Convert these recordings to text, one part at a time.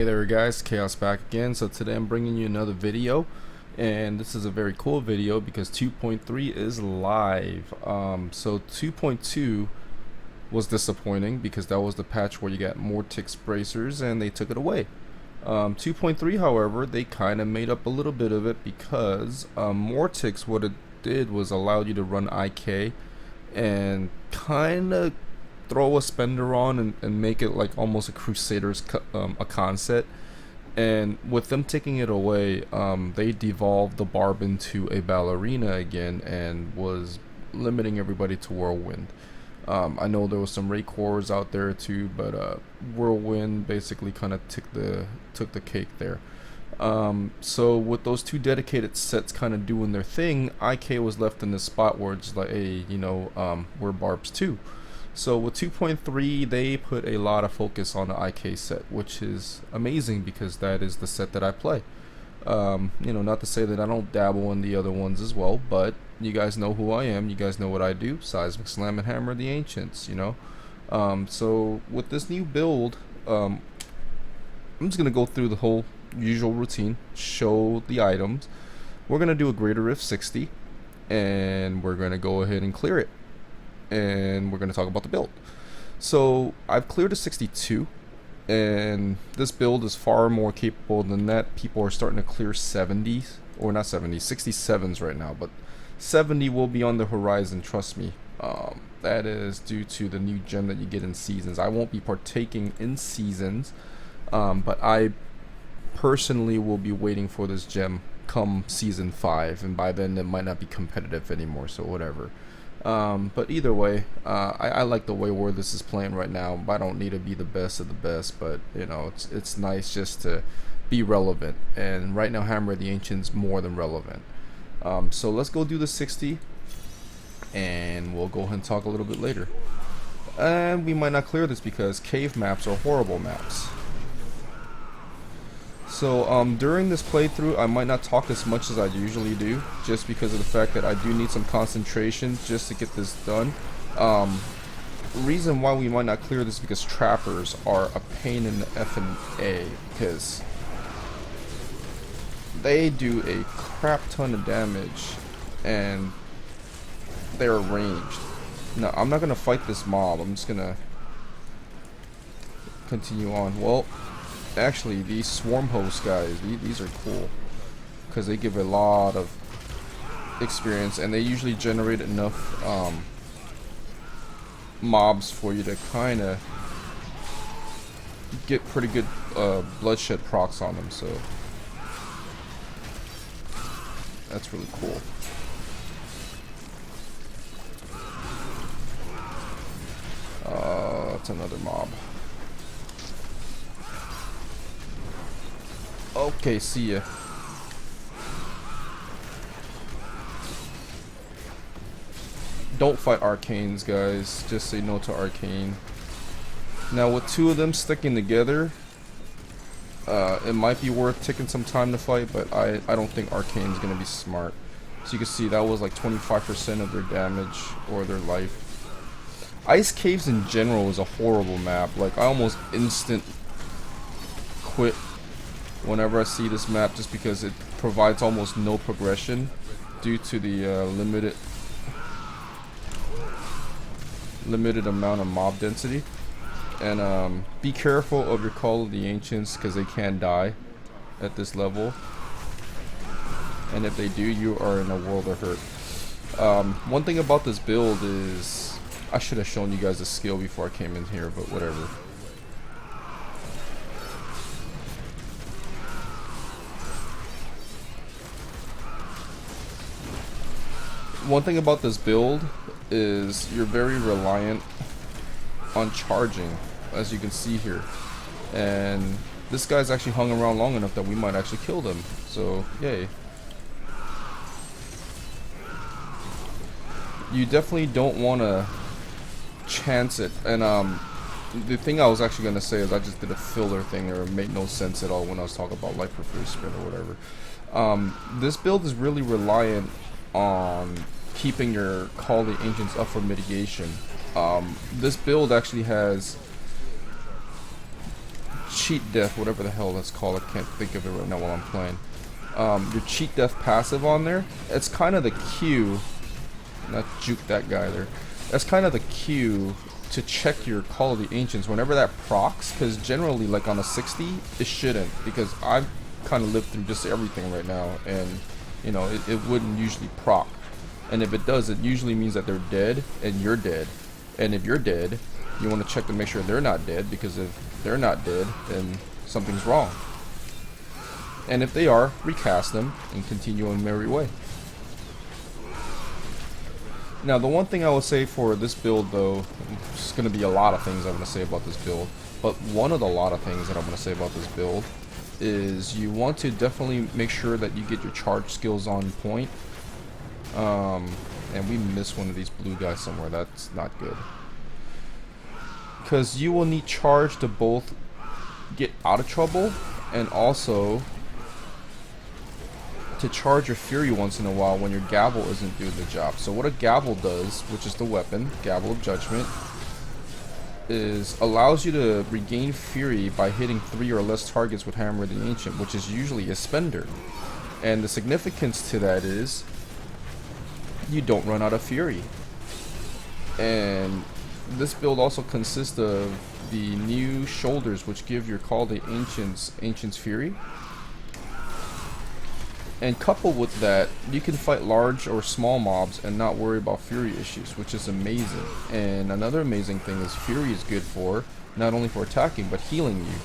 Hey there guys, Chaos back again. So today I'm bringing you another video, and this is a very cool video because 2.3 is live. So 2.2 was disappointing because that was the patch where you got more ticks bracers and they took it away. 2.3 however, they kind of made up a little bit of it because more ticks, what it did was allowed you to run IK and kind of throw a spender on and make it like almost a Crusaders a concept. And with them taking it away, they devolved the Barb into a ballerina again and was limiting everybody to Whirlwind. I know there was some Ray cores out there too, but Whirlwind basically kind of took the cake there. So with those two dedicated sets kind of doing their thing, IK was left in the spot where it's like, hey, we're Barbs too. So with 2.3, they put a lot of focus on the IK set, which is amazing because that is the set that I play. Not to say that I don't dabble in the other ones as well, but you guys know who I am. You guys know what I do. Seismic Slam and Hammer the Ancients, So with this new build, I'm just going to go through the whole usual routine, show the items. We're going to do a Greater Rift 60, and we're going to go ahead and clear it. And we're going to talk about the build. So I've cleared a 62, and this build is far more capable than that. People are starting to clear 70s, or not 70s, 67s right now, but 70 will be on the horizon, trust me. That is due to the new gem that you get in seasons. I won't be partaking in seasons, but I personally will be waiting for this gem come season 5, and by then it might not be competitive anymore, so whatever. But either way, I like the way where this is playing right now. I don't need to be the best of the best, but it's nice just to be relevant, and right now Hammer of the Ancients more than relevant. So let's go do the 60, and we'll go ahead and talk a little bit later. And we might not clear this because cave maps are horrible maps. So during this playthrough, I might not talk as much as I usually do, just because of the fact that I do need some concentration just to get this done. Reason why we might not clear this is because trappers are a pain in the effing A, because they do a crap ton of damage and they're ranged. Now I'm not gonna fight this mob. I'm just gonna continue on. Well, actually, these swarm host guys, these are cool because they give a lot of experience, and they usually generate enough mobs for you to kind of get pretty good bloodshed procs on them, so that's really cool. That's another mob. Okay, see ya. Don't fight arcanes, guys. Just say no to arcane. Now, with two of them sticking together, it might be worth taking some time to fight, but I don't think arcane is going to be smart. So you can see that was like 25% of their damage or their life. Ice Caves in general is a horrible map. Like, I almost instant quit whenever I see this map, just because it provides almost no progression due to the limited amount of mob density. And be careful of your Call of the Ancients because they can die at this level, and if they do, you are in a world of hurt. One thing about this build is I should have shown you guys the skill before I came in here, but whatever. One thing about this build is you're very reliant on charging, as you can see here, and this guy's actually hung around long enough that we might actually kill them, so yay. You definitely don't want to chance it. And the thing I was actually going to say is I just did a filler thing there. It made no sense at all when I was talking about life for free spin or whatever. This build is really reliant on keeping your Call of the Ancients up for mitigation. This build actually has cheat death, whatever the hell that's called. I can't think of it right now while I'm playing. Your cheat death passive on there, it's kind of the cue, not juke that guy there, that's kind of the cue to check your Call of the Ancients whenever that procs, because generally like on a 60 it shouldn't, because I've kind of lived through just everything right now, and you know it wouldn't usually proc, and if it does, it usually means that they're dead and you're dead, and if you're dead you want to check to make sure they're not dead, because if they're not dead then something's wrong. And if they are, recast them and continue on merry way. Now, the one thing I will say for this build, though, it's going to be a lot of things I'm going to say about this build, but one of the lot of things that I'm going to say about this build is you want to definitely make sure that you get your charge skills on point. And we missed one of these blue guys somewhere. That's not good. Because you will need charge to both get out of trouble and also to charge your fury once in a while when your gavel isn't doing the job. So what a gavel does, which is the weapon, gavel of judgment, is allows you to regain fury by hitting 3 or less targets with Hammer of the Ancient, which is usually a spender. And the significance to that is you don't run out of fury. And this build also consists of the new shoulders, which give your Call of the Ancients fury. And coupled with that, you can fight large or small mobs and not worry about fury issues, which is amazing. And another amazing thing is fury is good for, not only for attacking, but healing you.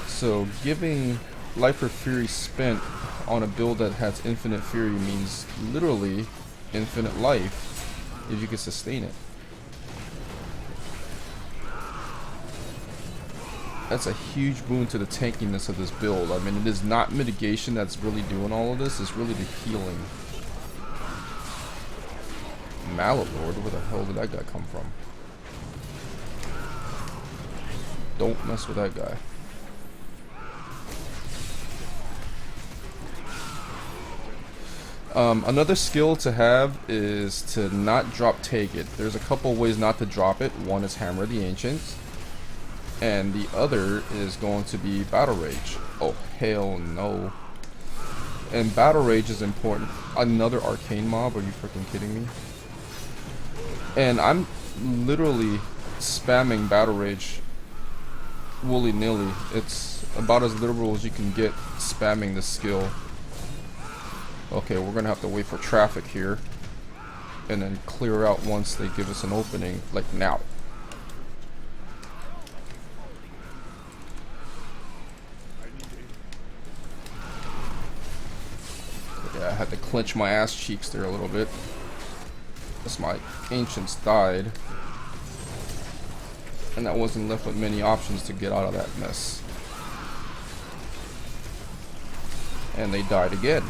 So giving life or fury spent on a build that has infinite fury means literally infinite life if you can sustain it. That's a huge boon to the tankiness of this build. I mean, it is not mitigation that's really doing all of this, it's really the healing. Malilord, where the hell did that guy come from? Don't mess with that guy. Another skill to have is to not drop Take It. There's a couple ways not to drop it. One is Hammer of the Ancients, and the other is going to be Battle Rage. Oh, hell no. And Battle Rage is important. Another arcane mob, are you freaking kidding me? And I'm literally spamming Battle Rage willy-nilly. It's about as literal as you can get spamming this skill. Okay, we're gonna have to wait for traffic here and then clear out once they give us an opening, like now. Yeah, I had to clench my ass cheeks there a little bit as my ancients died, and I wasn't left with many options to get out of that mess. And they died again.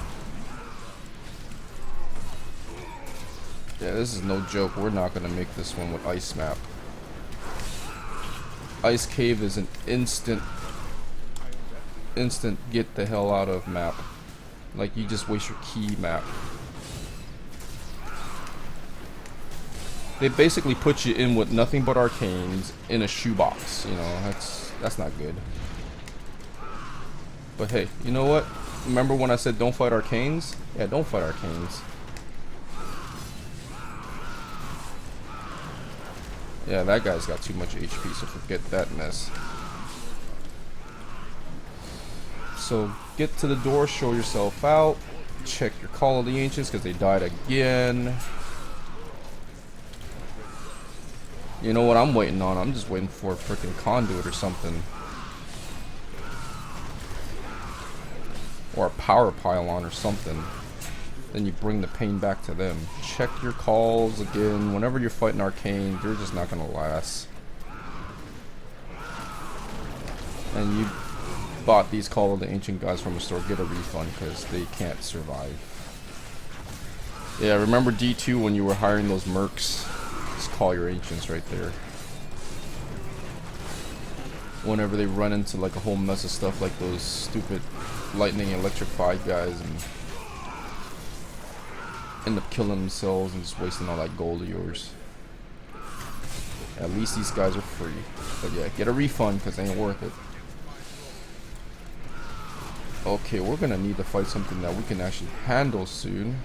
Yeah, this is no joke. We're not gonna make this one with Ice Map. Ice Cave is an instant get the hell out of map. Like, you just waste your key map. They basically put you in with nothing but arcanes in a shoebox. You know, that's not good. But hey, you know what? Remember when I said don't fight arcanes? Yeah, don't fight arcanes. Yeah, that guy's got too much HP, so forget that mess. So get to the door, show yourself out, check your Call of the Ancients because they died again. You know what I'm waiting on? I'm just waiting for a freaking conduit or something. Or a power pylon or something. Then you bring the pain back to them. Check your calls again. Whenever you're fighting arcane, they're just not gonna last. And you bought these Call of the Ancient guys from a store, get a refund because they can't survive. Yeah, remember D2 when you were hiring those mercs? Just call your Ancients right there. Whenever they run into like a whole mess of stuff like those stupid lightning electrified guys and end up killing themselves and just wasting all that gold of yours. At least these guys are free. But yeah, get a refund because they ain't worth it. Okay, we're gonna need to fight something that we can actually handle soon.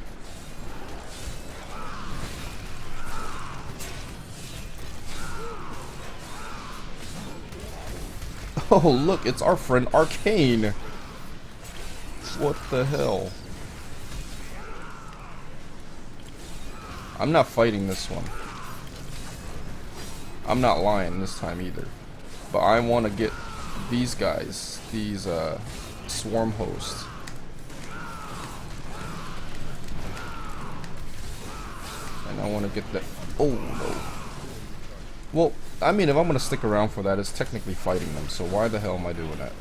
Oh, look, it's our friend Arcane. What the hell? I'm not fighting this one. I'm not lying this time either. But I want to get these guys, these swarm hosts. And I want to get that. Oh no. Well, I mean, if I'm going to stick around for that, it's technically fighting them. So why the hell am I doing that?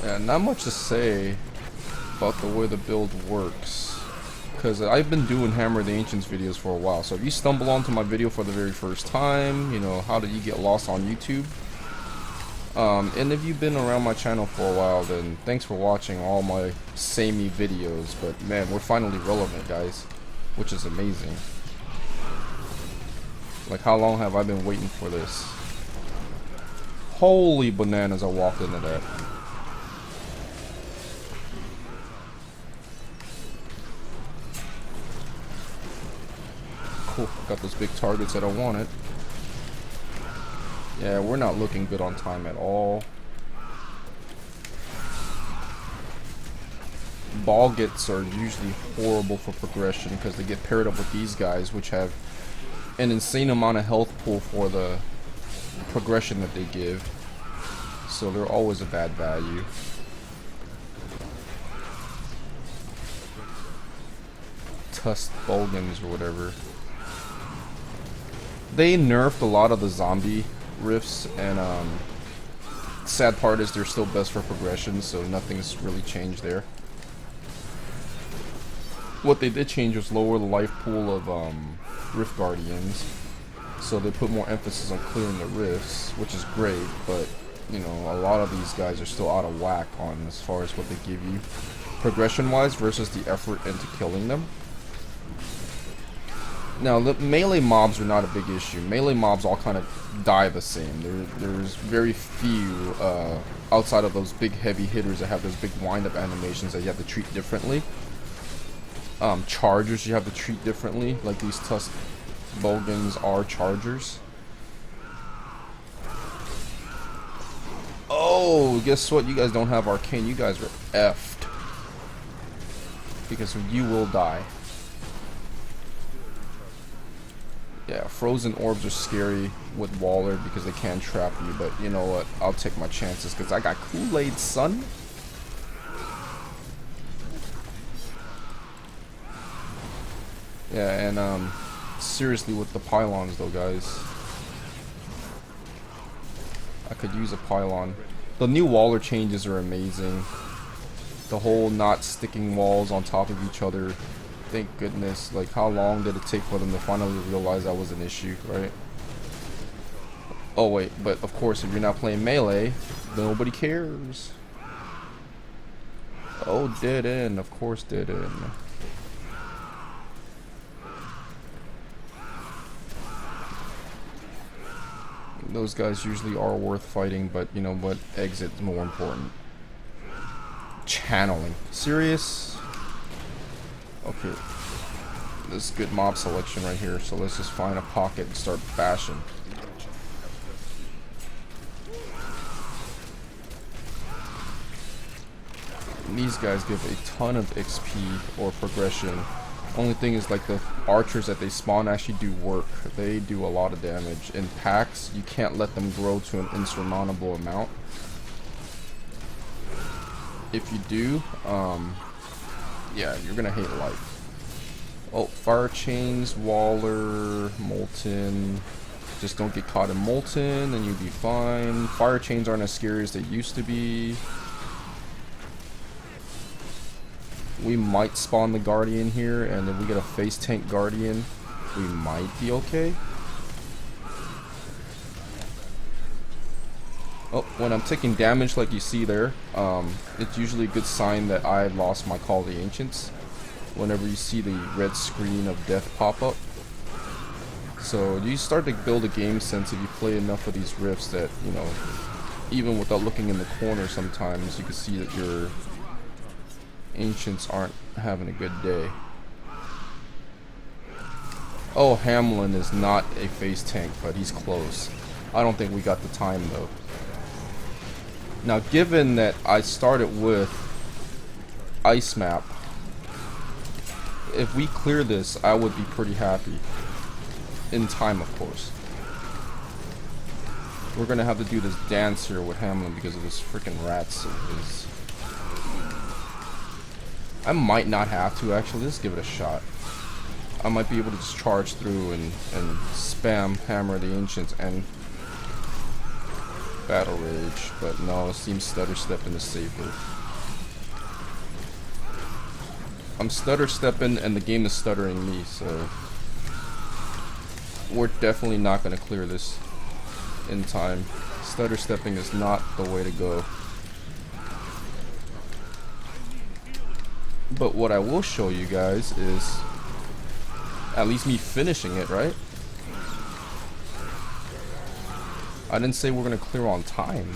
Yeah, not much to say about the way the build works, because I've been doing Hammer the Ancients videos for a while. So if you stumble onto my video for the very first time, you know, how did you get lost on YouTube? And if you've been around my channel for a while, then thanks for watching all my samey videos. But man, we're finally relevant, guys, which is amazing. Like, how long have I been waiting for this? Holy bananas, I walked into that. Cool, got those big targets that I wanted. Yeah, we're not looking good on time at all. Ball gets are usually horrible for progression because they get paired up with these guys, which have an insane amount of health pool for the progression that they give. So they're always a bad value. Tusked Bolgans or whatever. They nerfed a lot of the zombie rifts, and sad part is they're still best for progression, so nothing's really changed there. What they did change was lower the life pool of Rift Guardians, so they put more emphasis on clearing the rifts, which is great, but you know, a lot of these guys are still out of whack on as far as what they give you progression wise versus the effort into killing them. Now, the melee mobs are not a big issue. Melee mobs all kind of die the same. There's very few, outside of those big heavy hitters that have those big wind-up animations that you have to treat differently. Chargers you have to treat differently, like these Tusk Bolgans are chargers. Oh, guess what? You guys don't have Arcane. You guys are effed. Because you will die. Yeah, frozen orbs are scary with Waller because they can trap you, but you know what? I'll take my chances because I got Kool-Aid, son. Yeah, and seriously with the pylons though, guys. I could use a pylon. The new Waller changes are amazing. The whole not sticking walls on top of each other. Thank goodness. Like, how long did it take for them to finally realize that was an issue, right? Oh wait, but of course if you're not playing melee, nobody cares. Oh, dead end, of course dead end. Those guys usually are worth fighting, but you know what? Exit is more important. Channeling. Serious? Okay. This is good mob selection right here, so let's just find a pocket and start bashing. And these guys give a ton of XP or progression. Only thing is, like, the archers that they spawn actually do work. They do a lot of damage. In packs, you can't let them grow to an insurmountable amount. If you do, yeah, you're gonna hate life. Oh, fire chains, Waller, Molten. Just don't get caught in Molten and you'll be fine. Fire chains aren't as scary as they used to be. We might spawn the Guardian here, and if we get a face tank Guardian, we might be okay. Oh, when I'm taking damage like you see there, it's usually a good sign that I lost my Call of the Ancients. whenever you see the red screen of death pop up. So you start to build a game sense if you play enough of these rifts that, you know, even without looking in the corner sometimes you can see that your ancients aren't having a good day. Oh, Hamlin is not a face tank, but he's close. I don't think we got the time though. Now, given that I started with ice map, if we clear this, I would be pretty happy. In time, of course. We're gonna have to do this dance here with Hamlin because of this freaking rats of his. I might not have to actually. Let's give it a shot. I might be able to just charge through and spam hammer the ancients and battle rage, but no, it seems stutter stepping is safer. I'm stutter stepping and the game is stuttering me, so we're definitely not going to clear this in time. Stutter stepping is not the way to go. But what I will show you guys is at least me finishing it, right? I didn't say we're going to clear on time.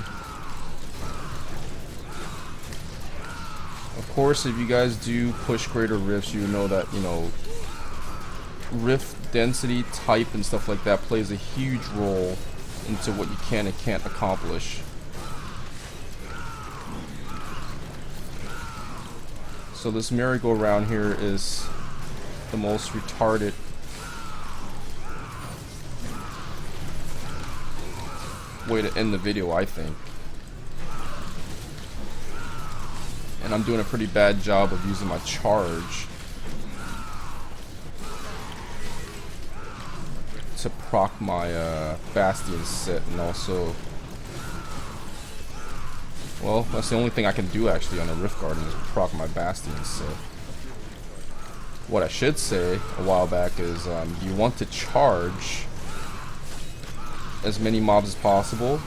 Of course, if you guys do push greater rifts, you know that, you know, rift density, type, and stuff like that plays a huge role into what you can and can't accomplish. So this merry-go-round here is the most retarded way to end the video, I think. And I'm doing a pretty bad job of using my charge to proc my Bastion set, and also, well, that's the only thing I can do actually on a Rift Garden is proc my Bastion set. What I should say a while back is you want to charge as many mobs as possible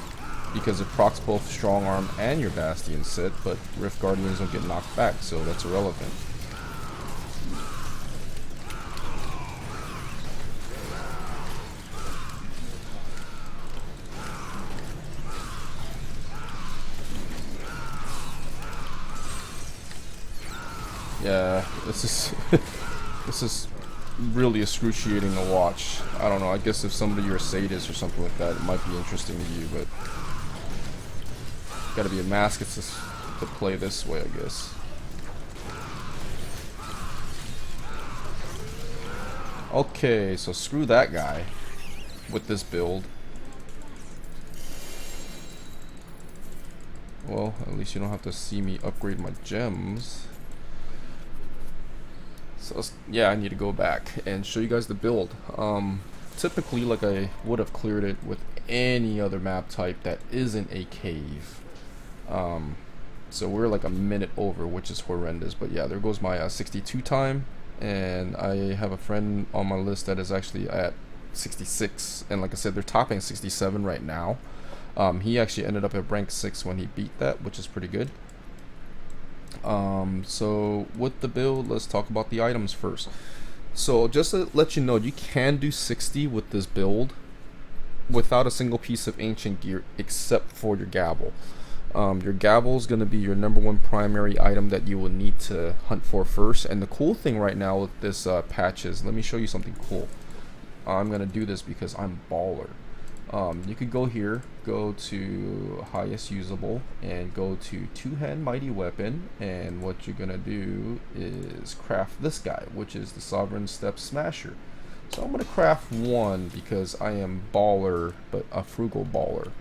because it procs both strong arm and your Bastion set, but Rift Guardians don't get knocked back, so that's irrelevant. Yeah, this is this is really excruciating to watch. I don't know, I guess if somebody you're a sadist or something like that, it might be interesting to you, but gotta be a masochist to play this way, I guess. Okay, so screw that guy with this build. Well, at least you don't have to see me upgrade my gems. So yeah, I need to go back and show you guys the build. Typically, like I would have cleared it with any other map type that isn't a cave. So we're like a minute over, which is horrendous. But yeah, there goes my 62 time, and I have a friend on my list that is actually at 66, and like I said, they're topping 67 right now. He actually ended up at rank 6 when he beat that, which is pretty good. So with the build, let's talk about the items first. So just to let you know, you can do 60 with this build without a single piece of ancient gear except for your gavel. Your gavel is going to be your #1 primary item that you will need to hunt for first. And the cool thing right now with this patch is, let me show you something cool. I'm going to do this because I'm baller. You could go here, go to highest usable, and go to two-hand mighty weapon, and what you're gonna do is craft this guy, which is the Sovereign Step Smasher. So I'm gonna craft one because I am baller, but a frugal baller.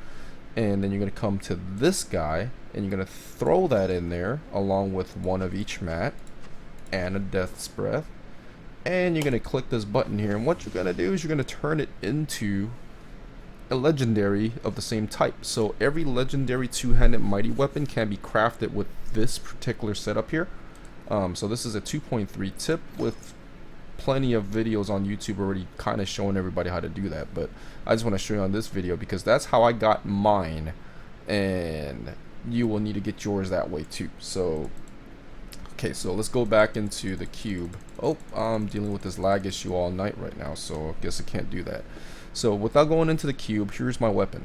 And then you're gonna come to this guy and you're gonna throw that in there along with one of each mat and a Death's Breath, and you're gonna click this button here, and what you're gonna do is you're gonna turn it into a legendary of the same type. So every legendary two-handed mighty weapon can be crafted with this particular setup here. So this is a 2.3 tip with plenty of videos on YouTube already kind of showing everybody how to do that, but I just want to show you on this video because that's how I got mine, and you will need to get yours that way too. So Okay, so let's go back into the cube. Oh, I'm dealing with this lag issue all night right now, so I guess I can't do that. So without going into the cube, here's my weapon.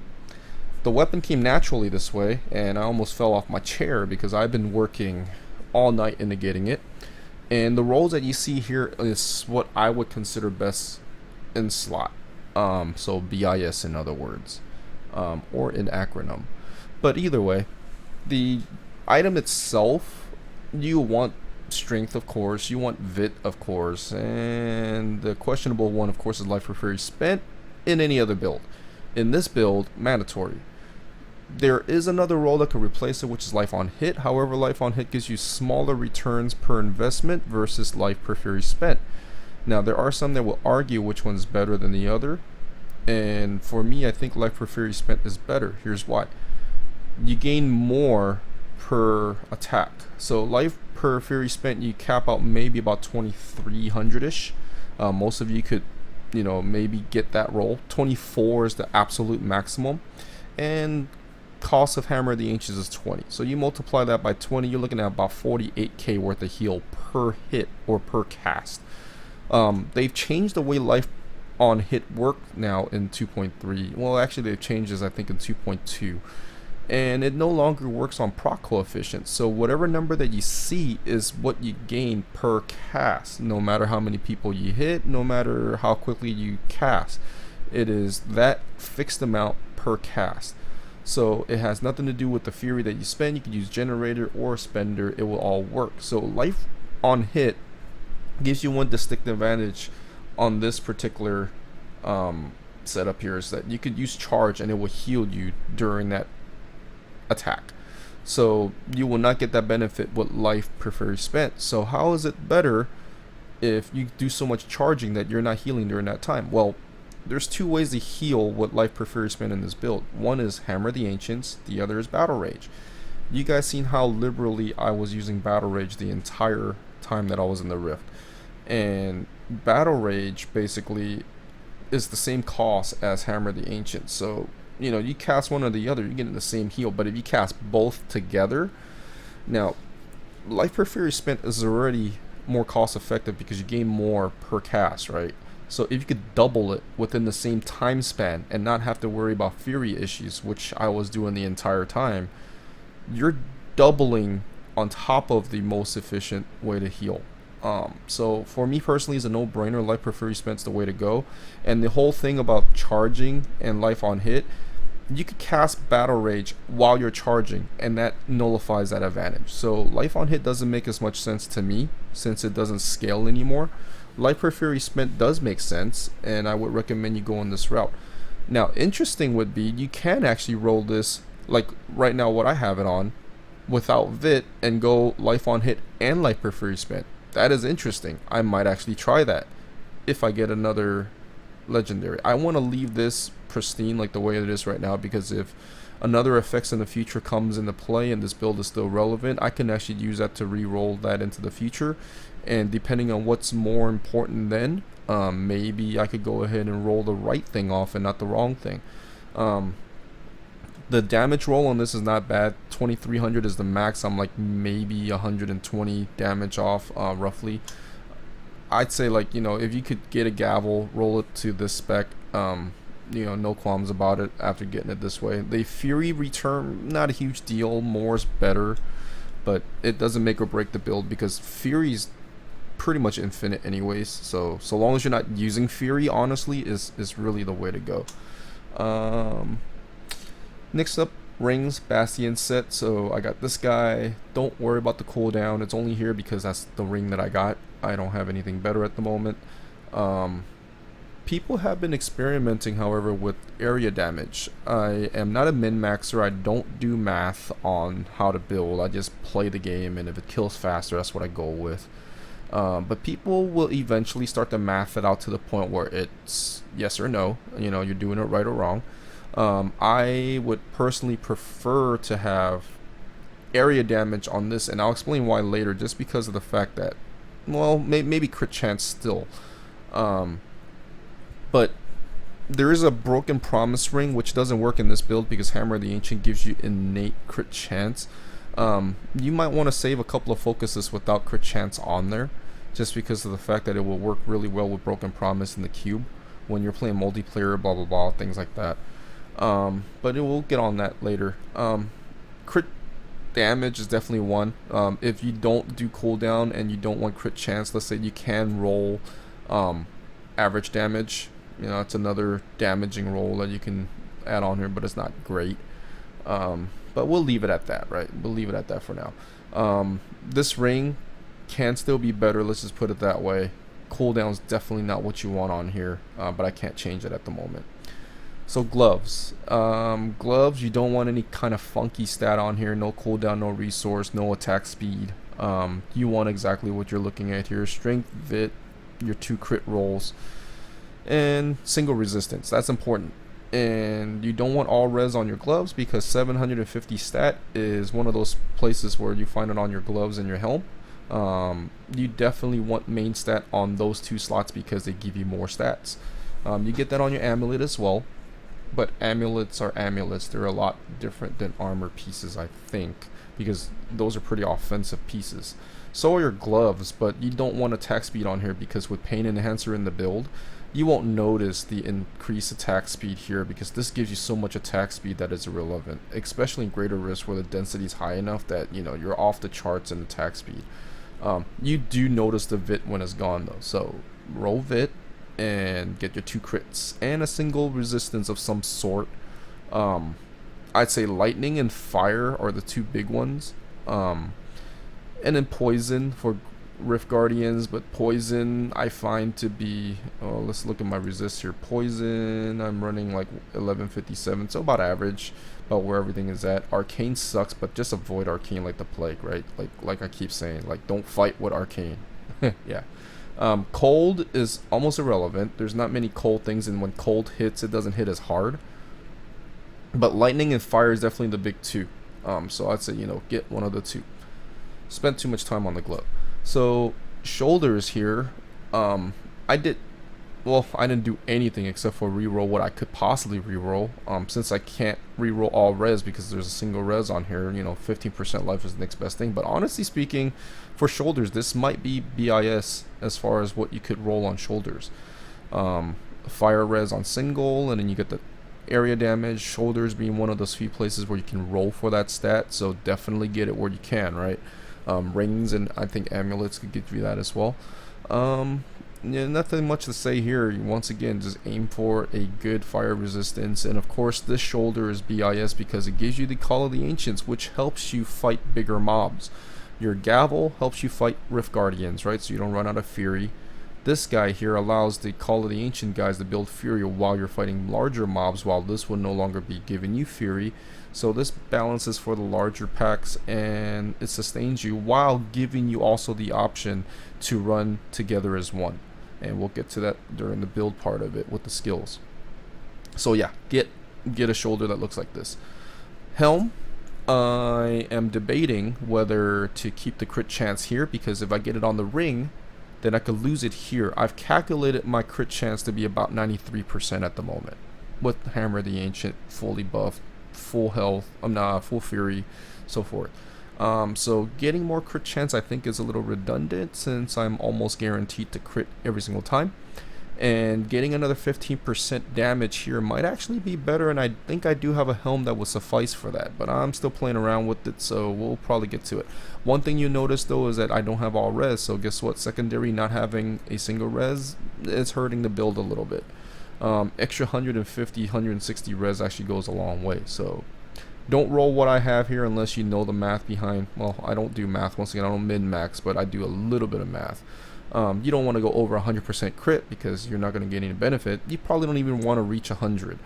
The weapon came naturally this way, and I almost fell off my chair because I've been working all night into getting it. And the rolls that you see here is what I would consider best in slot. So BIS in other words, or in acronym. But either way, the item itself, you want strength, of course, you want vit, of course, and the questionable one, of course, is life for fury spent in any other build. In this build, mandatory. There is another role that could replace it, which is life on hit. However, life on hit gives you smaller returns per investment versus life per fury spent. Now, there are some that will argue which one's better than the other, and for me, I think life per fury spent is better. Here's why. You gain more per attack. So life per fury spent, you cap out maybe about 2300-ish. Most of you could, maybe get that roll. 24 is the absolute maximum, and cost of Hammer of the Ancients is 20. So you multiply that by 20, you're looking at about 48k worth of heal per hit or per cast. They've changed the way life on hit work now in 2.3. Well, actually they've changed this, I think, in 2.2. And it no longer works on proc coefficient. So whatever number that you see is what you gain per cast, no matter how many people you hit, no matter how quickly you cast. It is that fixed amount per cast. So it has nothing to do with the fury that you spend. You can use generator or spender, it will all work. So life on hit gives you one distinct advantage on this particular setup here, is that you could use charge and it will heal you during that attack. So you will not get that benefit with life per fury spent. So how is it better if you do so much charging that you're not healing during that time? Well, there's two ways to heal with life per fury spent in this build. One is Hammer of the Ancients, the other is Battle Rage. You guys seen how liberally I was using Battle Rage the entire time that I was in the Rift. And Battle Rage basically is the same cost as Hammer of the Ancients. So, you cast one or the other, you're getting the same heal. But if you cast both together, now, life per fury spent is already more cost effective because you gain more per cast, right? So if you could double it within the same time span and not have to worry about fury issues, which I was doing the entire time, you're doubling on top of the most efficient way to heal. So for me personally, it's a no-brainer. Life per fury spent is the way to go. And the whole thing about charging and life on hit, you could cast Battle Rage while you're charging, and that nullifies that advantage. So life on hit doesn't make as much sense to me since it doesn't scale anymore. Life per fury spent does make sense, and I would recommend you go on this route. Now, interesting would be you can actually roll this, like right now what I have it on, without Vit, and go life on hit and life per fury spent. That is interesting. I might actually try that if I get another legendary. I want to leave this pristine like the way it is right now, because if another effects in the future comes into play and this build is still relevant, I can actually use that to re-roll that into the future. And depending on what's more important then, maybe I could go ahead and roll the right thing off and not the wrong thing. The damage roll on this is not bad. 2300 is the max. I'm like maybe 120 damage off, roughly. I'd say, like, if you could get a gavel, roll it to this spec, no qualms about it after getting it this way. The fury return, not a huge deal. More's better, but it doesn't make or break the build because fury's pretty much infinite anyways. So long as you're not using fury, honestly, is really the way to go. Next up, rings, Bastion set. So I got this guy. Don't worry about the cooldown. It's only here because that's the ring that I got. I don't have anything better at the moment. People have been experimenting, however, with area damage. I am not a min-maxer. I don't do math on how to build. I just play the game, and if it kills faster, that's what I go with. But people will eventually start to math it out to the point where it's yes or no. You're doing it right or wrong. I would personally prefer to have area damage on this, and I'll explain why later, just because of the fact that, well, maybe crit chance still. But there is a broken promise ring which doesn't work in this build because Hammer of the Ancient gives you innate crit chance, You might want to save a couple of focuses without crit chance on there, just because of the fact that it will work really well with Broken Promise in the cube when you're playing multiplayer, blah blah blah, things like that. But we'll get on that later. Crit damage is definitely one. If you don't do cooldown and you don't want crit chance, let's say you can roll average damage. You know, it's another damaging roll that you can add on here, but it's not great. But we'll leave it at that, right? We'll leave it at that for now. This ring can still be better, let's just put it that way. Cooldown's definitely not what you want on here, but I can't change it at the moment. So gloves. Gloves, you don't want any kind of funky stat on here. No cooldown, no resource, no attack speed. You want exactly what you're looking at here. Strength, vit, your 2 crit rolls, and single resistance. That's important. And you don't want all res on your gloves, because 750 stat is one of those places where you find it on your gloves and your helm. You definitely want main stat on those 2 slots because they give you more stats. You get that on your amulet as well, but amulets are amulets. They're a lot different than armor pieces, I think, because those are pretty offensive pieces. So are your gloves, but you don't want attack speed on here, because with Pain Enhancer in the build, you won't notice the increased attack speed here, because this gives you so much attack speed that is irrelevant, especially in greater risk where the density is high enough that, you know, you're off the charts in attack speed. You do notice the vit when it's gone though, so roll vit and get your 2 crits and a single resistance of some sort. I'd say lightning and fire are the 2 big ones, and then poison for Rift Guardians, but poison I find to be, let's look at my resist here. Poison, I'm running like 1157, so about average, about where everything is at. Arcane sucks, but just avoid arcane like the plague, right? Like I keep saying, like, don't fight with arcane. Yeah. Cold is almost irrelevant. There's not many cold things, and when cold hits, it doesn't hit as hard. But lightning and fire is definitely the big 2. So I'd say, you know, get one of the 2. Spent too much time on the glove. So shoulders here, I didn't do anything except for reroll what I could possibly reroll. Since I can't reroll all res because there's a single res on here, you know, 15% life is the next best thing. But honestly speaking, for shoulders, this might be BIS as far as what you could roll on shoulders. Fire res on single, and then you get the area damage. Shoulders being one of those few places where you can roll for that stat, so definitely get it where you can, right? Rings and I think amulets could get you that as well. Yeah, nothing much to say here. Once again, just aim for a good fire resistance, and of course this shoulder is BIS because it gives you the Call of the Ancients, which helps you fight bigger mobs. Your gavel helps you fight Rift Guardians, right? So you don't run out of fury. This guy here allows the Call of the Ancient guys to build fury while you're fighting larger mobs, while this will no longer be giving you fury. So this balances for the larger packs, and it sustains you while giving you also the option to run together as one. And we'll get to that during the build part of it with the skills. So yeah, get a shoulder that looks like this. Helm, I am debating whether to keep the crit chance here, because if I get it on the ring, then I could lose it here. I've calculated my crit chance to be about 93% at the moment, with Hammer the Ancient fully buffed, full health, full fury, so forth. So getting more crit chance I think is a little redundant, since I'm almost guaranteed to crit every single time. And getting another 15% damage here might actually be better, and I think I do have a helm that would suffice for that, but I'm still playing around with it, so we'll probably get to it. One thing you notice though is that I don't have all res, so guess what? Secondary not having a single res is hurting the build a little bit. Extra 150, 160 res actually goes a long way, so don't roll what I have here unless you know the math behind. Well, I don't do math. Once again, I don't min-max, but I do a little bit of math. You don't want to go over 100% crit because you're not going to get any benefit. You probably don't even want to reach 100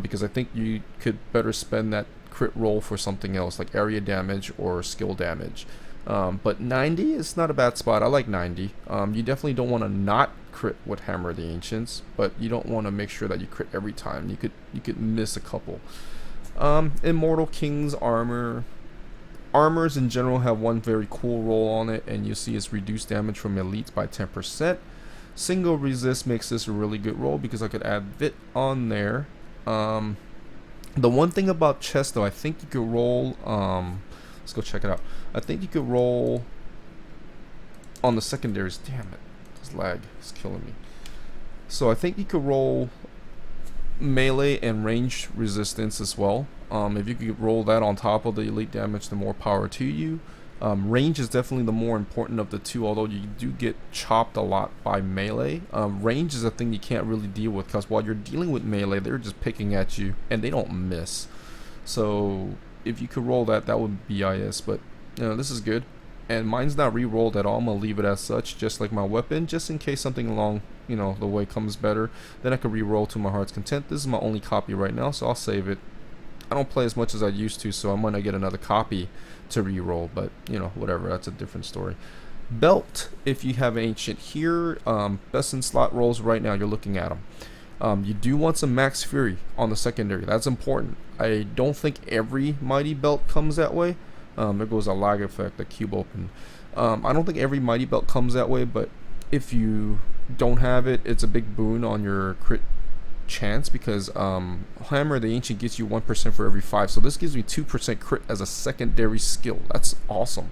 because I think you could better spend that crit roll for something else like area damage or skill damage. But 90 is not a bad spot. I like 90. You definitely don't want to not crit with Hammer of the Ancients, but you don't want to make sure that you crit every time. You could miss a couple. Immortal King's armor. Armors in general have one very cool roll on it, and you see it's reduced damage from elites by 10%. Single resist makes this a really good roll because I could add Vit on there. The one thing about chest though, I think you could roll Let's go check it out. I think you could roll on the secondaries. Damn it, this lag is killing me. So I think you could roll melee and range resistance as well. If you could roll that on top of the elite damage, the more power to you. Range is definitely the more important of the two, although you do get chopped a lot by melee. Range is a thing you can't really deal with, because while you're dealing with melee, they're just picking at you and they don't miss. So if you could roll that, that would be BIS, but you know, this is good. And mine's not re-rolled at all. I'm gonna leave it as such, just like my weapon, just in case something along, you know, the way comes better. Then I can re-roll to my heart's content. This is my only copy right now, so I'll save it. I don't play as much as I used to, so I'm gonna get another copy to re-roll, but you know, whatever, that's a different story. Belt, if you have ancient here, best in slot rolls right now, you're looking at them. You do want some max fury on the secondary. That's important. I don't think every mighty belt comes that way. There goes a lag effect, the cube open. I don't think every mighty belt comes that way, but if you don't have it, it's a big boon on your crit chance, because Hammer the Ancient gets you 1% for every 5, so this gives me 2% crit as a secondary skill. That's awesome.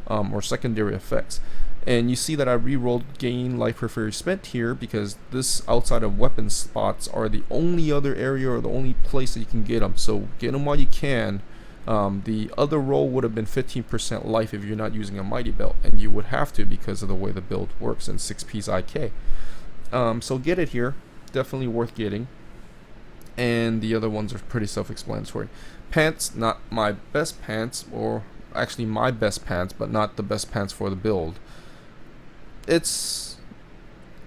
Or secondary effects. And you see that I re-rolled gain life per fairy spent here, because this outside of weapon spots are the only other area or the only place that you can get them, so get them while you can. The other roll would have been 15% life if you're not using a mighty belt, and you would have to because of the way the build works in 6-piece IK. So get it here, definitely worth getting. And the other ones are pretty self-explanatory. Pants, not my best pants, or actually my best pants, but not the best pants for the build. It's,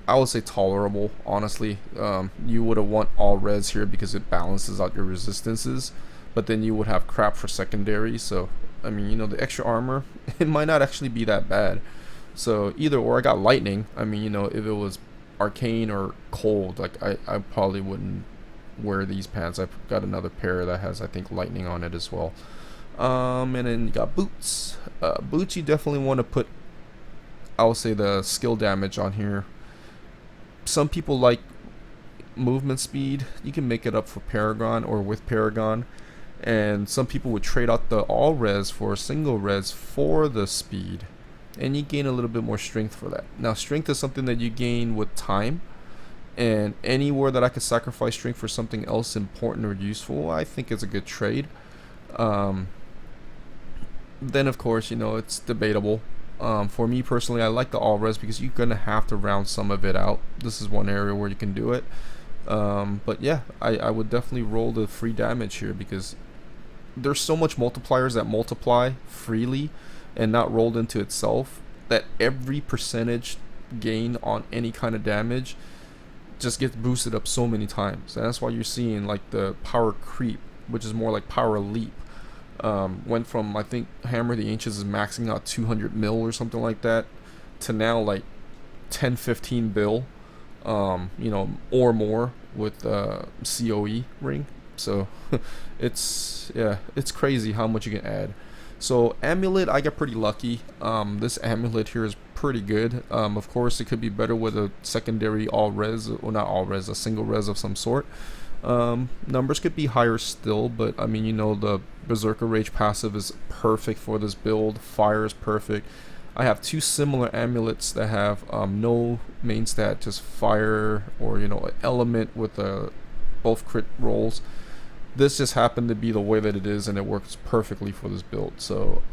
I would say, tolerable, honestly. You would have want all res here because it balances out your resistances, but then you would have crap for secondary. So I mean, you know, the extra armor, it might not actually be that bad. So either or. I got lightning. I mean, you know, if it was arcane or cold, like I probably wouldn't wear these pants. I've got another pair that has, I think, lightning on it as well. And then you got boots. Boots, you definitely want to put, I would say, the skill damage on here. Some people like movement speed. You can make it up for Paragon or with Paragon. And some people would trade out the all res for a single res for the speed. And you gain a little bit more strength for that. Now, strength is something that you gain with time. And anywhere that I could sacrifice strength for something else important or useful, I think it's a good trade. Then, of course, you know, it's debatable. For me personally, I like the all res because you're going to have to round some of it out. This is one area where you can do it. But yeah, I would definitely roll the free damage here because there's so much multipliers that multiply freely and not rolled into itself that every percentage gain on any kind of damage just gets boosted up so many times. And that's why you're seeing like the power creep, which is more like power leap. Went from, I think Hammer the Ancients is maxing out 200 mil or something like that to now like 10-15 bill, you know, or more with COE ring. So it's, yeah, it's crazy how much you can add. So amulet, I got pretty lucky. This amulet here is pretty good. Of course, it could be better with a secondary all res, or not all res, a single res of some sort. Numbers could be higher still, but I mean, you know, the Berserker Rage passive is perfect for this build. Fire is perfect. I have two similar amulets that have no main stat, just fire or, you know, element with both crit rolls. This just happened to be the way that it is, and it works perfectly for this build. So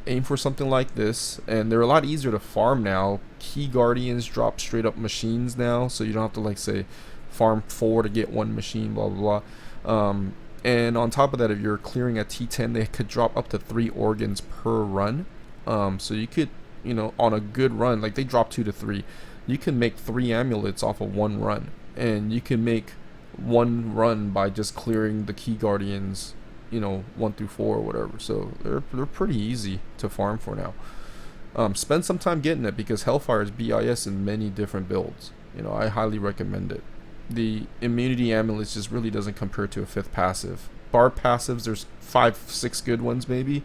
aim for something like this, and they're a lot easier to farm now. Key Guardians drop straight up machines now, so you don't have to, like, say, farm 4 to get 1 machine, blah blah blah. And on top of that, if you're clearing a T10, they could drop up to 3 organs per run. So you could, you know, on a good run, like they drop 2 to 3, you can make 3 amulets off of 1 run, and you can make 1 run by just clearing the Key Guardians, you know, 1 through 4 or whatever. So they're pretty easy to farm for now. Spend some time getting it because Hellfire is BIS in many different builds. You know, I highly recommend it. The immunity amulets just really doesn't compare to a 5th passive. Barb passives, there's 5-6 good ones maybe.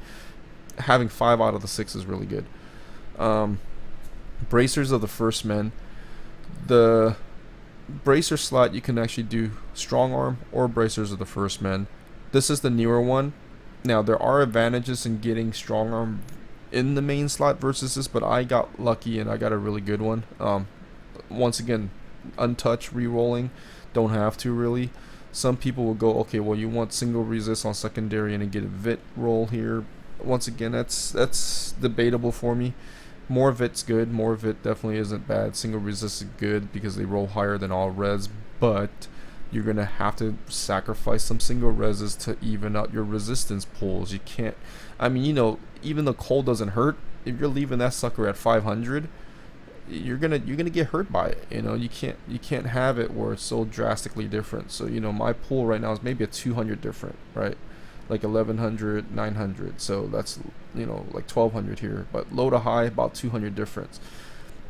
Having 5 out of the 6 is really good. Bracers of the First Men. The bracer slot, you can actually do strong arm or bracers of the First Men. This is the newer one. Now there are advantages in getting strong arm in the main slot versus this, but I got lucky and I got a really good one. Once again, untouched re-rolling, don't have to really. Some people will go, okay, well you want single resist on secondary and then get a VIT roll here. Once again, that's debatable for me. More VIT's good. More VIT definitely isn't bad. Single resist is good because they roll higher than all res, but you're gonna have to sacrifice some single reses to even out your resistance pools. You can't. I mean, you know, even the cold doesn't hurt. If you're leaving that sucker at 500, you're gonna get hurt by it. You know, you can't have it where it's so drastically different. So you know, my pool right now is maybe a 200 different, right? Like 1100, 900. So that's, you know, like 1200 here. But low to high, about 200 difference.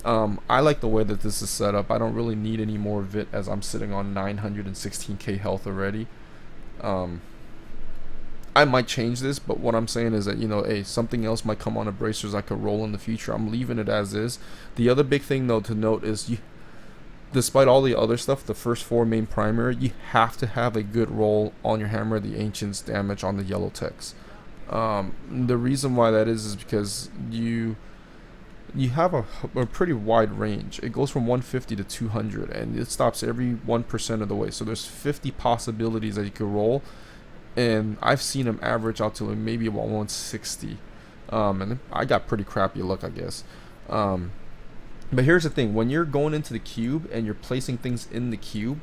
I like the way that this is set up. I don't really need any more VIT as I'm sitting on 916k health already. I might change this, but what I'm saying is that, you know, hey, something else might come on the bracers I could roll in the future. I'm leaving it as is. The other big thing though to note is, despite all the other stuff, the first 4 main primary, you have to have a good roll on your Hammer of the Ancients damage on the yellow text. The reason why that is because you have a pretty wide range. It goes from 150 to 200, and it stops every 1% of the way. So there's 50 possibilities that you could roll, and I've seen them average out to maybe about 160. And I got pretty crappy luck, I guess. But here's the thing: when you're going into the cube and you're placing things in the cube,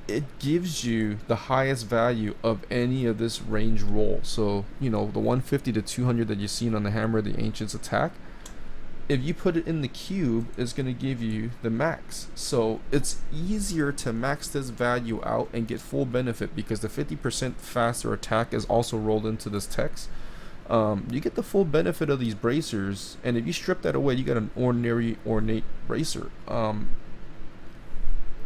it gives you the highest value of any of this range roll. So you know, the 150 to 200 that you've seen on the Hammer of the Ancients attack, if you put it in the cube, it's going to give you the max. So it's easier to max this value out and get full benefit because the 50% faster attack is also rolled into this text. You get the full benefit of these bracers, and if you strip that away, you get an ordinary ornate bracer.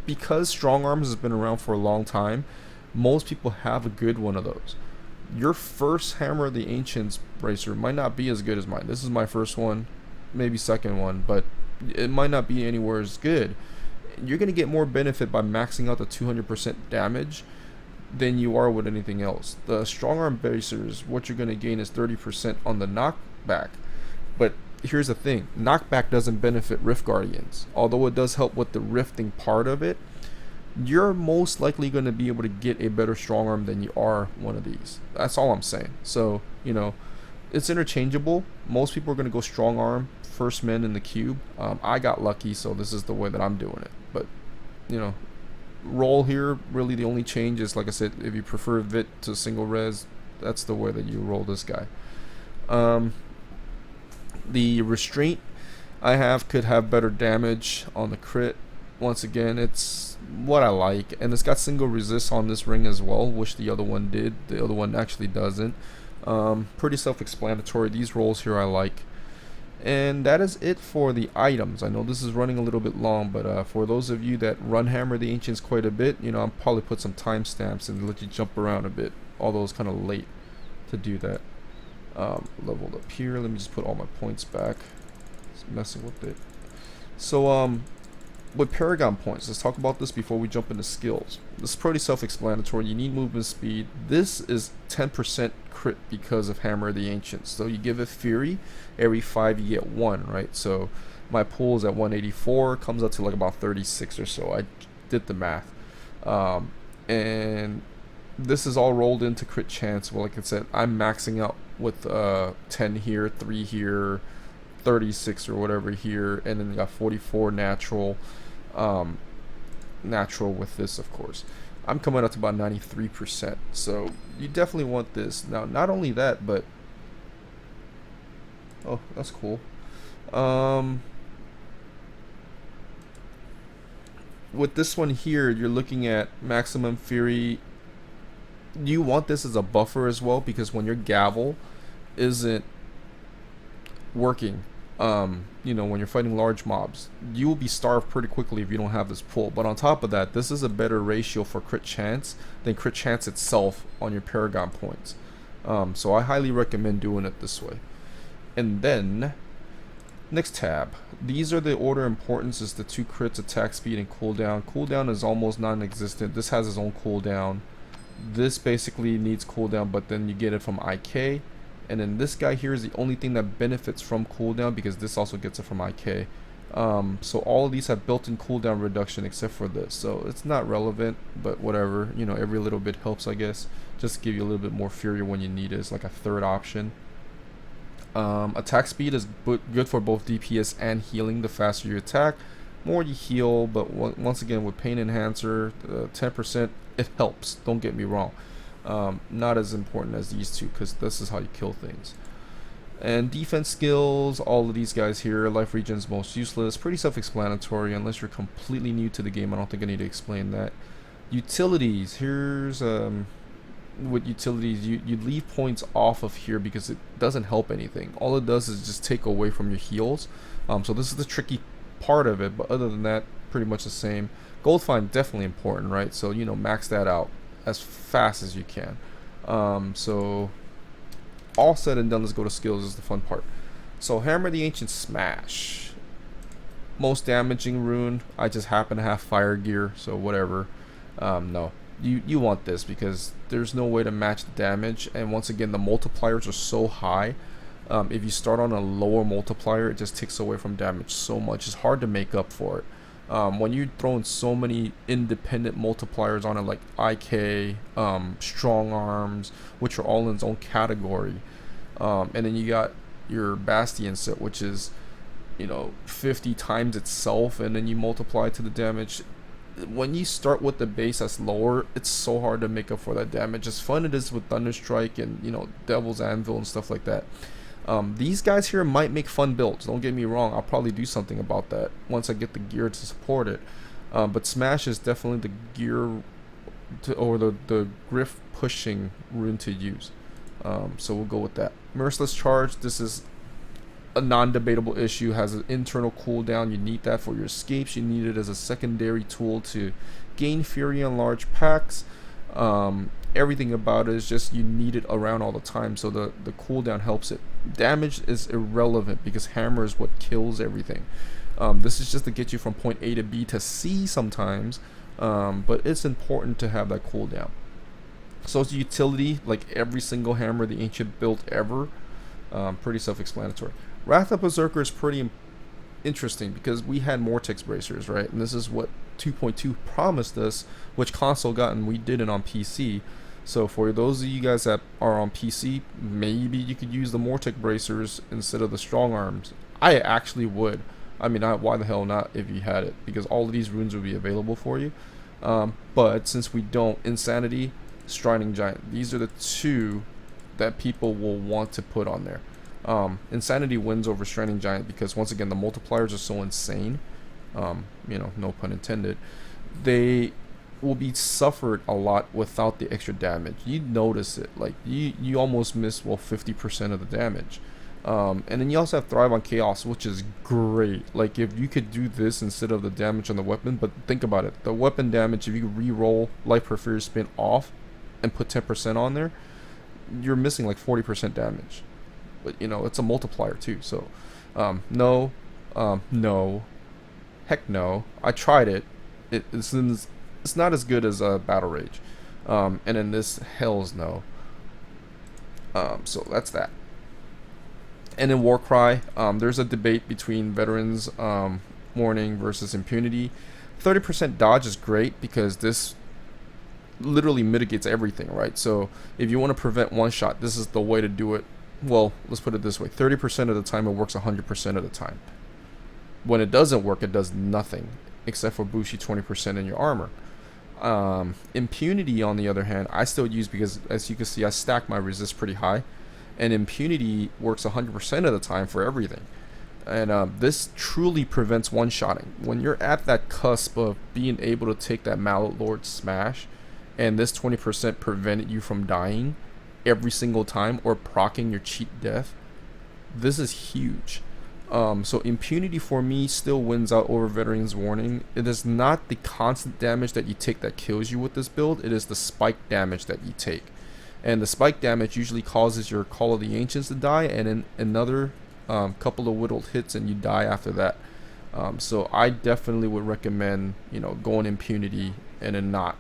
Because strong arms has been around for a long time, most people have a good one of those. Your first Hammer of the Ancients bracer might not be as good as mine. This is my first one, maybe second one, but it might not be anywhere as good. You're going to get more benefit by maxing out the 200% damage than you are with anything else. The strong arm bracers, what you're going to gain is 30% on the knockback. But here's the thing, knockback doesn't benefit Rift Guardians. Although it does help with the rifting part of it, you're most likely going to be able to get a better strong arm than you are one of these. That's all I'm saying. So, you know, it's interchangeable. Most people are going to go strong arm first men in the cube. I got lucky, so this is the way that I'm doing it. But, you know, roll here, really the only change is, like I said, if you prefer VIT to single res, that's the way that you roll this guy. The restraint I have could have better damage on the crit. Once again, it's what I like, and it's got single resist on this ring as well, which the other one did. The other one actually doesn't. Pretty self-explanatory. These rolls here I like. And that is it for the items. I know this is running a little bit long, but for those of you that run Hammer the Ancients quite a bit, you know, I'll probably put some timestamps and let you jump around a bit, although it's kind of late to do that. Leveled up here. Let me just put all my points back. Just messing with it. So with Paragon points, let's talk about this before we jump into skills. This is pretty self-explanatory. You need movement speed. This is 10% crit because of Hammer of the Ancients. So you give it Fury, every 5 you get 1, right? So my pool is at 184, comes up to like about 36 or so. I did the math. And this is all rolled into crit chance. Well, like I said, I'm maxing out with 10 here, 3 here, 36 or whatever here, and then you got 44 natural. Natural with this, of course. I'm coming up to about 93%, so you definitely want this. Now, not only that, but oh, that's cool. With this one here, you're looking at maximum fury. You want this as a buffer as well, because when your gavel isn't working, you know, when you're fighting large mobs, you will be starved pretty quickly if you don't have this pull. But on top of that, this is a better ratio for crit chance than crit chance itself on your Paragon points. So I highly recommend doing it this way. And then next tab, these are the order of importance. Is the 2 crits, attack speed, and cooldown. Cooldown is almost non-existent. This has its own cooldown. This basically needs cooldown, but then you get it from IK. And then this guy here is the only thing that benefits from cooldown, because this also gets it from IK. So all of these have built-in cooldown reduction except for this, so it's not relevant, but whatever, you know, every little bit helps, I guess. Just give you a little bit more fury when you need it. It's like a third option. Attack speed is good for both DPS and healing. The faster you attack, more you heal, but once again with pain enhancer, 10%, it helps, don't get me wrong. Not as important as these two, because this is how you kill things. And defense skills, all of these guys here, life regen is most useless, pretty self-explanatory unless you're completely new to the game. I don't think I need to explain that. Utilities, here's with utilities, you leave points off of here because it doesn't help anything. All it does is just take away from your heals. So this is the tricky part of it, but other than that, pretty much the same. Gold find, definitely important, right? So, you know, max that out as fast as you can. So all said and done, let's go to skills. Is the fun part. So Hammer the Ancient Smash, most damaging rune. I just happen to have fire gear, so whatever. No, you want this because there's no way to match the damage, and once again the multipliers are so high. If you start on a lower multiplier, it just takes away from damage so much. It's hard to make up for it. When you're throwing so many independent multipliers on it, like IK, strong arms, which are all in its own category, and then you got your Bastion set, which is, you know, 50 times itself, and then you multiply to the damage. When you start with the base that's lower, it's so hard to make up for that damage. As fun it is with Thunderstrike and, you know, Devil's Anvil and stuff like that. These guys here might make fun builds, don't get me wrong. I'll probably do something about that once I get the gear to support it. But Smash is definitely the gear to, or the griff pushing rune to use. So we'll go with that. Merciless Charge, this is a non-debatable issue, has an internal cooldown. You need that for your escapes. You need it as a secondary tool to gain fury on large packs. Everything about it is just you need it around all the time, so the cooldown helps it. Damage is irrelevant because hammer is what kills everything. This is just to get you from point A to B to C sometimes, but it's important to have that cooldown. So it's utility, like every single hammer the Ancient built ever. Pretty self-explanatory. Wrath of Berserker is pretty interesting because we had Mortex bracers, right? And this is what 2.2 promised us, which console got, and we didn't on PC. So for those of you guys that are on PC, maybe you could use the Mortex bracers instead of the strong arms. I actually would. I mean, why the hell not if you had it? Because all of these runes would be available for you. But since we don't, Insanity, Striding Giant, these are the two that people will want to put on there. Insanity wins over Striding Giant because, once again, the multipliers are so insane. You know, no pun intended. They will be suffered a lot without the extra damage. You notice it, like you almost miss, well, 50% of the damage. And then you also have Thrive on Chaos, which is great. Like, if you could do this instead of the damage on the weapon, but think about it, the weapon damage, if you re-roll Life Porphyry Spin off and put 10% on there, you're missing like 40% damage. But you know, it's a multiplier too, so no, heck no. I tried it. It's not as good as Battle Rage, and then this, hells no. So that's that. And in Warcry, there's a debate between Veterans Warning versus Impunity. 30% dodge is great because this literally mitigates everything, right? So if you want to prevent one shot, this is the way to do it. Well, let's put it this way, 30% of the time it works 100% of the time. When it doesn't work, it does nothing except for boost you 20% in your armor. Impunity, on the other hand, I still use because, as you can see, I stack my resist pretty high, and Impunity works 100% of the time for everything. And this truly prevents one-shotting. When you're at that cusp of being able to take that Mallet Lord smash, and this 20% prevented you from dying every single time or proccing your cheat death, this is huge. So Impunity for me still wins out over Veterans Warning. It is not the constant damage that you take that kills you with this build, it is the spike damage that you take. And the spike damage usually causes your Call of the Ancients to die, and then another couple of whittled hits and you die after that. So I definitely would recommend, you know, going Impunity and then not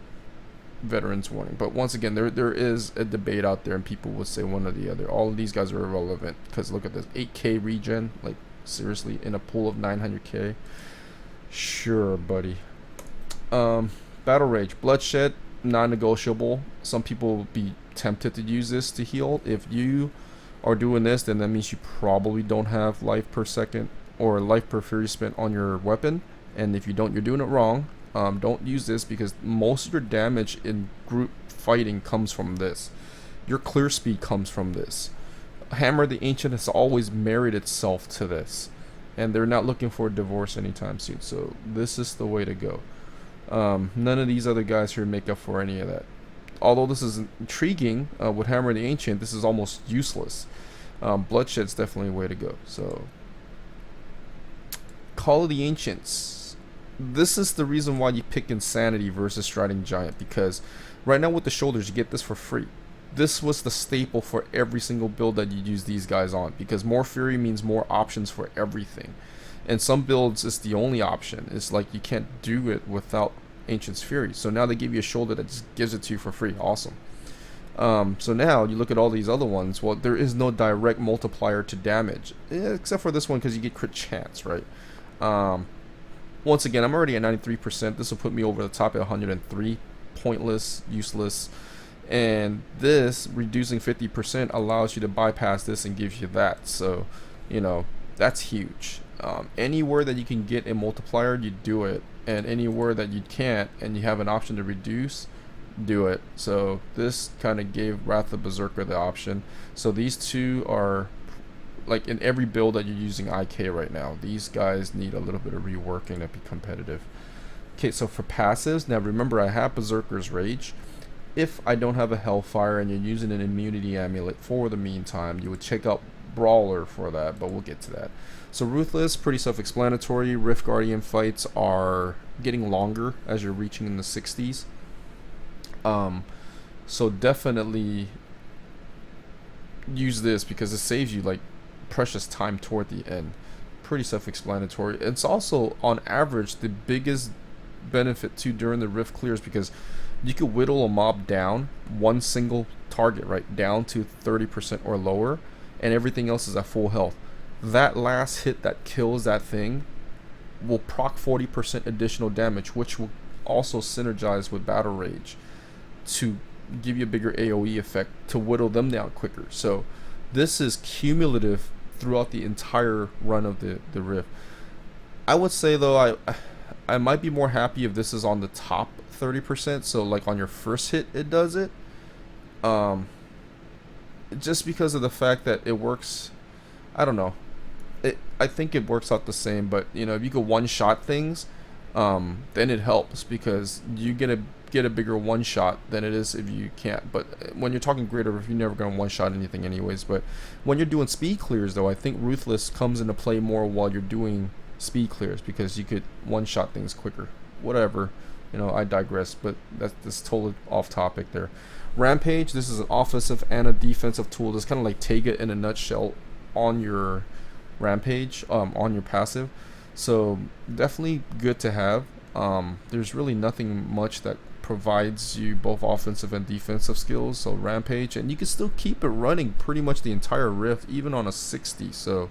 veterans warning. But once again, there is a debate out there, and people would say one or the other. All of these guys are irrelevant because look at this 8K regen, like seriously, in a pool of 900K. Sure, buddy. Battle Rage, Bloodshed, non-negotiable. Some people will be tempted to use this to heal. If you are doing this, then that means you probably don't have life per second or life per fury spent on your weapon. And if you don't, you're doing it wrong. Don't use this because most of your damage in group fighting comes from this. Your clear speed comes from this. Hammer the Ancient has always married itself to this, and they're not looking for a divorce anytime soon. So this is the way to go. None of these other guys here make up for any of that. Although this is intriguing with Hammer the Ancient, this is almost useless. Bloodshed's definitely a way to go. So Call of the Ancients. This is the reason why you pick Insanity versus Striding Giant, because right now with the shoulders you get this for free. This was the staple for every single build that you use these guys on, because more fury means more options for everything, and some builds it's the only option. It's like you can't do it without Ancient's Fury, so now they give you a shoulder that just gives it to you for free. Awesome. So now you look at all these other ones. Well, there is no direct multiplier to damage, except for this one because you get crit chance, right? Once again, I'm already at 93%. This will put me over the top at 103. Pointless, useless. And this, reducing 50%, allows you to bypass this and gives you that. So, you know, that's huge. Anywhere that you can get a multiplier, you do it. And anywhere that you can't, and you have an option to reduce, do it. So this kind of gave Wrath of Berserker the option. So these two are like in every build that you're using IK right now. These guys need a little bit of reworking to be competitive. Okay, so for passives, now remember I have Berserker's Rage. If I don't have a Hellfire and you're using an immunity amulet for the meantime, you would check out Brawler for that, but we'll get to that. So Ruthless, pretty self-explanatory. Rift Guardian fights are getting longer as you're reaching in the 60s. So definitely use this because it saves you like precious time toward the end. Pretty self-explanatory. It's also on average the biggest benefit too during the rift clears, because you could whittle a mob down, one single target, right, down to 30% or lower, and everything else is at full health. That last hit that kills that thing will proc 40% additional damage, which will also synergize with Battle Rage to give you a bigger AoE effect to whittle them down quicker. So this is cumulative throughout the entire run of the rift. I would say though I might be more happy if this is on the top 30%, so like on your first hit it does it, just because of the fact that it works. I don't know, I think it works out the same, but you know, if you could one-shot things, then it helps because you get a bigger one-shot than it is if you can't. But when you're talking greater, if you're never going to one-shot anything anyways. But when you're doing speed clears though, I think Ruthless comes into play more while you're doing speed clears, because you could one-shot things quicker. Whatever, you know, I digress, but that's totally off topic there. Rampage, this is an offensive and a defensive tool. It's kind of like Tega in a nutshell on your Rampage, on your passive. So definitely good to have. There's really nothing much that provides you both offensive and defensive skills. So Rampage, and you can still keep it running pretty much the entire rift, even on a 60. So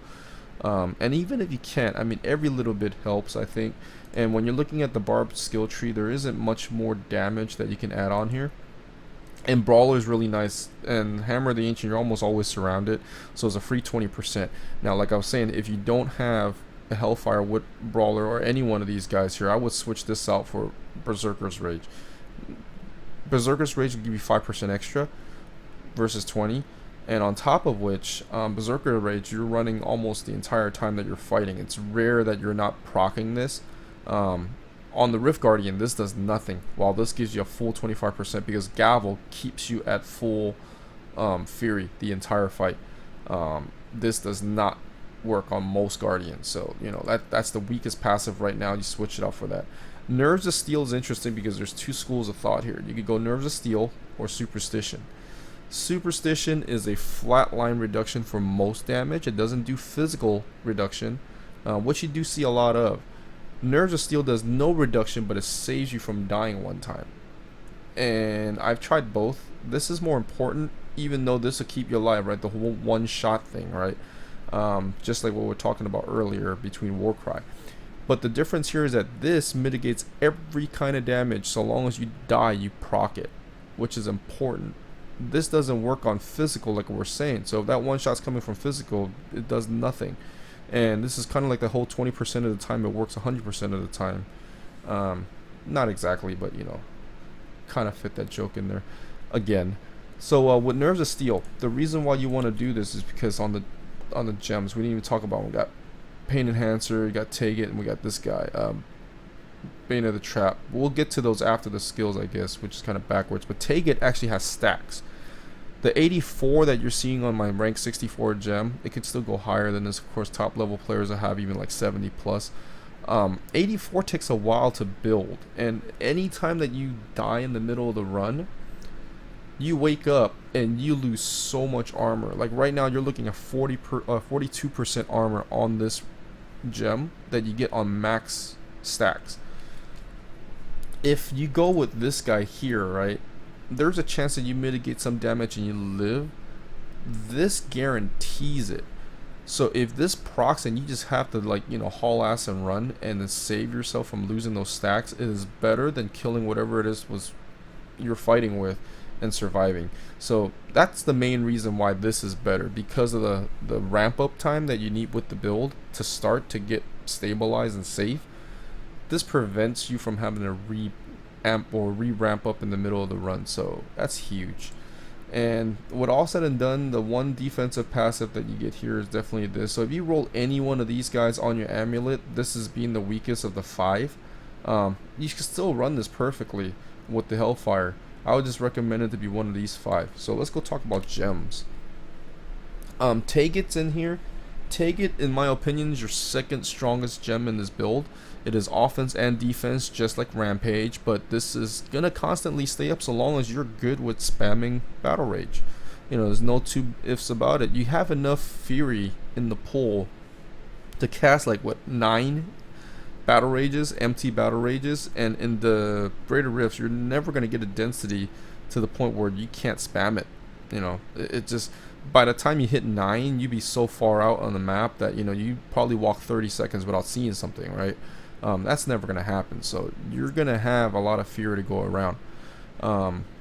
and even if you can't, I mean, every little bit helps, I think. And when you're looking at the Barb skill tree, there isn't much more damage that you can add on here. And Brawler is really nice, and Hammer the Ancient, you're almost always surrounded, so it's a free 20%. Now, like I was saying, if you don't have a Hellfire with Brawler or any one of these guys here, I would switch this out for Berserker's Rage. Berserker's Rage will give you 5% extra versus 20, and on top of which, Berserker Rage, you're running almost the entire time that you're fighting. It's rare that you're not proccing this. On the Rift Guardian, this does nothing, while this gives you a full 25%, because Gavel keeps you at full Fury the entire fight. This does not work on most Guardians, so you know that's the weakest passive right now. You switch it out for that. Nerves of Steel is interesting because there's two schools of thought here. You could go Nerves of Steel or Superstition. Superstition is a flat line reduction for most damage. It doesn't do physical reduction, which you do see a lot of. Nerves of Steel does no reduction, but it saves you from dying one time. and I've tried both. This is more important, even though this will keep you alive, right? The whole one shot thing, right? Just like what we were talking about earlier between Warcry. But the difference here is that this mitigates every kind of damage so long as you die, you proc it, which is important. This doesn't work on physical like we're saying. So if that one shot's coming from physical, it does nothing. And this is kind of like the whole 20% of the time it works 100% of the time. Not exactly, but you know, kind of fit that joke in there again. So with Nerves of Steel, the reason why you want to do this is because on the gems, we didn't even talk about, we got Pain Enhancer, we got Take It, and we got this guy, Bane of the Trap. We'll get to those after the skills, I guess, which is kind of backwards. But Take It actually has stacks. The 84 that you're seeing on my rank 64 gem, it could still go higher than this. Of course, top level players that have even like 70 plus. 84 takes a while to build, and anytime that you die in the middle of the run, you wake up and you lose so much armor. Like right now, you're looking at 42% armor on this gem that you get on max stacks. If you go with this guy here, right, there's a chance that you mitigate some damage and you live. This guarantees it. So if this procs and you just have to, like, you know, haul ass and run and then save yourself from losing those stacks, it is better than killing whatever it is you're fighting with and surviving. So that's the main reason why this is better, because of the ramp up time that you need with the build to start to get stabilized and safe. This prevents you from having to re-amp or re-ramp up in the middle of the run, so that's huge. And with all said and done, the one defensive passive that you get here is definitely this. So if you roll any one of these guys on your amulet, this is being the weakest of the 5. You can still run this perfectly with the Hellfire. I would just recommend it to be one of these 5. So let's go talk about gems. Take It's in here. Take It, in my opinion, is your second strongest gem in this build. It is offense and defense, just like Rampage, but this is gonna constantly stay up so long as you're good with spamming Battle Rage. You know, there's no two ifs about it. You have enough Fury in the pool to cast like what, 9 Battle Rages, empty Battle Rages, and in the Greater Rifts, you're never gonna get a density to the point where you can't spam it. You know, it just, by the time you hit 9, you'd be so far out on the map that, you know, you probably walk 30 seconds without seeing something, right? That's never going to happen. So you're going to have a lot of Fury to go around.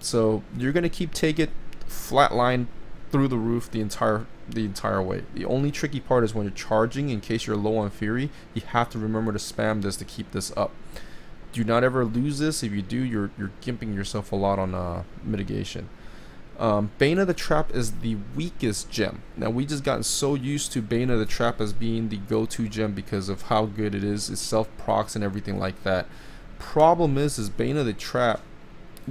So you're going to keep Take It flatline through the roof the entire way. The only tricky part is when you're charging, in case you're low on Fury, you have to remember to spam this to keep this up. Do not ever lose this. If you do, you're gimping yourself a lot on mitigation. Bane of the Trap is the weakest gem. Now, we just gotten so used to Bane of the Trap as being the go-to gem because of how good it is. It's self-procs and everything like that. Problem is Bane of the Trap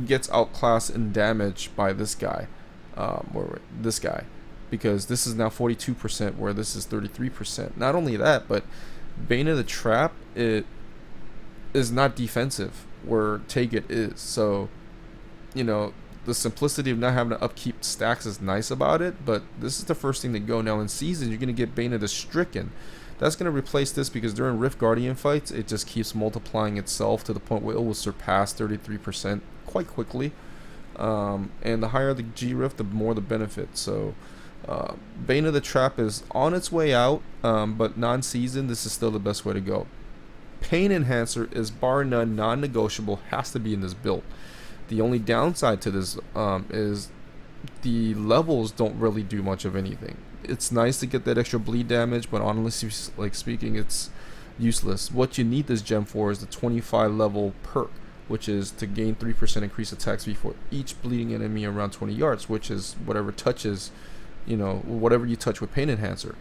gets outclassed in damage by this guy. Because this is now 42% where this is 33%. Not only that, but Bane of the Trap, it is not defensive where Take It is. So, you know, the simplicity of not having to upkeep stacks is nice about it, but this is the first thing to go. Now in season, you're going to get Bane of the Stricken. That's going to replace this because during Rift Guardian fights, it just keeps multiplying itself to the point where it will surpass 33% quite quickly. And the higher the G Rift, the more the benefit. So Bane of the Trap is on its way out, but non-season, this is still the best way to go. Pain Enhancer is bar none, non-negotiable, has to be in this build. The only downside to this is the levels don't really do much of anything. It's nice to get that extra bleed damage, but honestly, like speaking, it's useless. What you need this gem for is the 25 level perk, which is to gain 3% increased attack speed for each bleeding enemy around 20 yards, which is whatever touches, you know, whatever you touch with Pain Enhancer.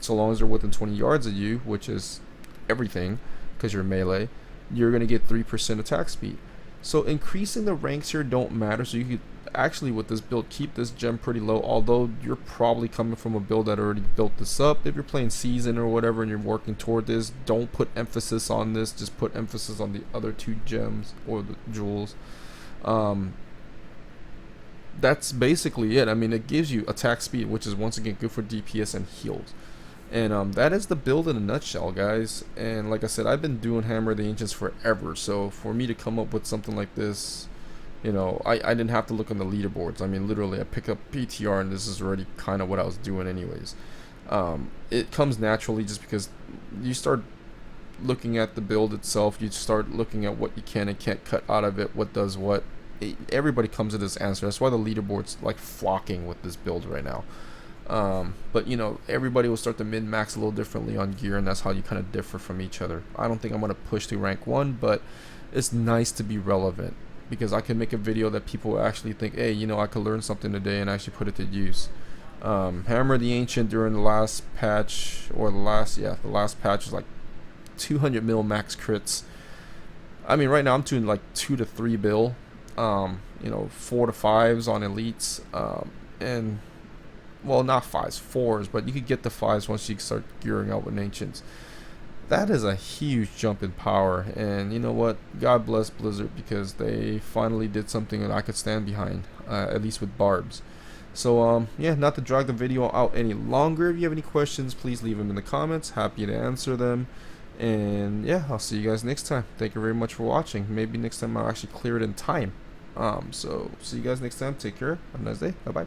So long as they're within 20 yards of you, which is everything, because you're melee, you're going to get 3% attack speed. So increasing the ranks here don't matter, so you could actually with this build keep this gem pretty low, although you're probably coming from a build that already built this up. If you're playing season or whatever and you're working toward this, don't put emphasis on this, just put emphasis on the other 2 gems or the jewels. That's basically it. I mean, it gives you attack speed, which is once again good for DPS and heals. And that is the build in a nutshell, guys. And like I said, I've been doing Hammer of the Ancients forever, so for me to come up with something like this You know, I didn't have to look on the leaderboards. I mean, literally, I pick up PTR and this is already kind of what I was doing anyways. It comes naturally just because you start looking at the build itself. You start looking at what you can and can't cut out of it, what does what. Everybody comes to this answer. That's why the leaderboard's like flocking with this build right now. But you know, everybody will start to min-max a little differently on gear, and that's how you kind of differ from each other. I don't think I'm going to push to rank 1, but it's nice to be relevant, because I can make a video that people actually think, hey, you know, I could learn something today and actually put it to use. Hammer the Ancient during the last patch, or the last patch was like 200 mil max crits. I mean, right now I'm doing like 2 to 3 bill, you know, 4 to 5s on elites, and well, not 5s, 4s, but you could get the 5s once you start gearing out with ancients. That is a huge jump in power, and you know what, God bless Blizzard, because they finally did something that I could stand behind, at least with Barbs. So yeah, not to drag the video out any longer, if you have any questions, please leave them in the comments. Happy to answer them. And yeah, I'll see you guys next time. Thank you very much for watching. Maybe next time I'll actually clear it in time. So see you guys next time. Take care. Have a nice day. Bye bye.